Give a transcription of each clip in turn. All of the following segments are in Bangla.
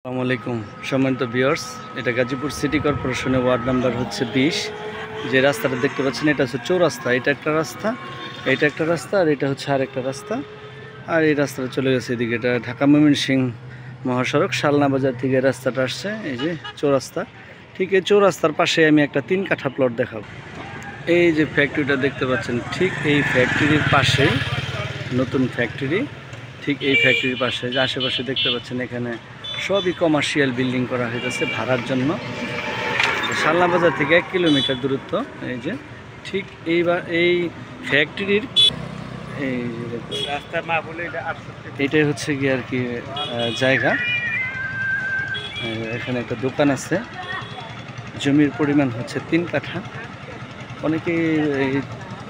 আসসালামু আলাইকুম সম্মানিত ভিউয়ার্স, এটা গাজীপুর সিটি কর্পোরেশনের ওয়ার্ড নাম্বার হচ্ছে 20। যে রাস্তাটা দেখতে পাচ্ছেন এটা হচ্ছে চৌরাস্তা। এটা একটা রাস্তা, এটা একটা রাস্তা, আর এটা হচ্ছে আরেকটা রাস্তা। আর এই রাস্তাটা চলে গেছে এদিকে, এটা ঢাকা ময়মনসিংহ মহাসড়ক শালনা বাজার থেকে রাস্তাটা আসছে। এই যে চৌরাস্তা, ঠিক এই চৌরাস্তার পাশে আমি একটা 3 কাঠা প্লট দেখাবো। এই যে ফ্যাক্টরিটা দেখতে পাচ্ছেন, ঠিক এই ফ্যাক্টরির পাশে নতুন ফ্যাক্টরি, ঠিক এই ফ্যাক্টরির পাশে যে আশেপাশে দেখতে পাচ্ছেন এখানে সবই কমার্শিয়াল বিল্ডিং করা হয়েছে ভাড়ার জন্য। শালনা বাজার থেকে 1 কিলোমিটার দূরত্ব। এই যে ঠিক এই ফ্যাক্টরির এই রাস্তার মা বলে এটাই হচ্ছে কি আর কি জায়গা। এখানে একটা দোকান আছে। জমির পরিমাণ হচ্ছে 3 কাঠা। অনেকে এই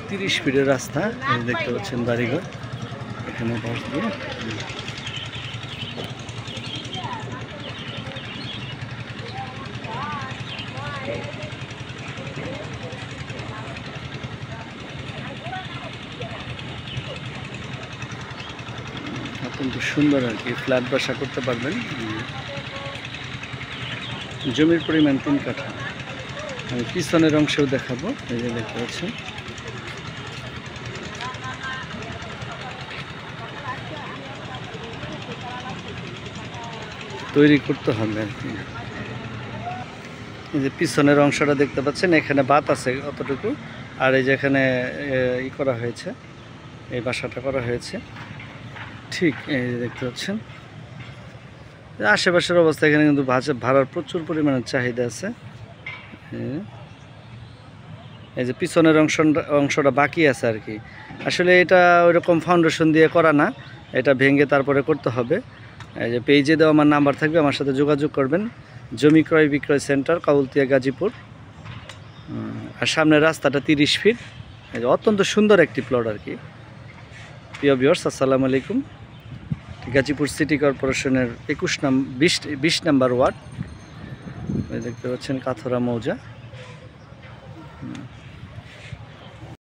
30 ফিটের রাস্তা দেখতে পাচ্ছেন, বাড়িঘর এখানে বসবে। অত্যন্ত সুন্দর আর কি, ফ্ল্যাট বাসা করতে পারবেন। জমির পরিমাণ 3 কাঠা। আমি পিছনের অংশেও দেখাবো। এই যে দেখতে পাচ্ছেন, তৈরি করতে হবে আর কি। এই যে পিছনের অংশটা দেখতে পাচ্ছেন, এখানে বাত আছে অতটুকু। আর এই যে এখানে ই করা হয়েছে, এই বাসাটা করা হয়েছে। ঠিক এই যে দেখতে পাচ্ছেন আশেপাশের অবস্থা। এখানে কিন্তু ভাড়ার প্রচুর পরিমাণে চাহিদা আছে। এই যে পিছনের অংশটা বাকি আছে আর কি। আসলে এটা ওইরকম ফাউন্ডেশন দিয়ে করা না, এটা ভেঙে তারপরে করতে হবে। এই যে পেজে দেওয়া আমার নাম্বার থাকবে, আমার সাথে যোগাযোগ করবেন। জমি ক্রয় বিক্রয় সেন্টার, কাউলতিয়া, গাজীপুর। আর সামনের রাস্তাটা 30 ফিট। এই যে অত্যন্ত সুন্দর একটি প্লট আর কি। প্রিয় ভিউয়ার্স, আসসালামু আলাইকুম। গাজীপুর সিটি কর্পোরেশনের 20 নম্বর ওয়ার্ড। দেখতে পাচ্ছেন কাথরা মৌজা।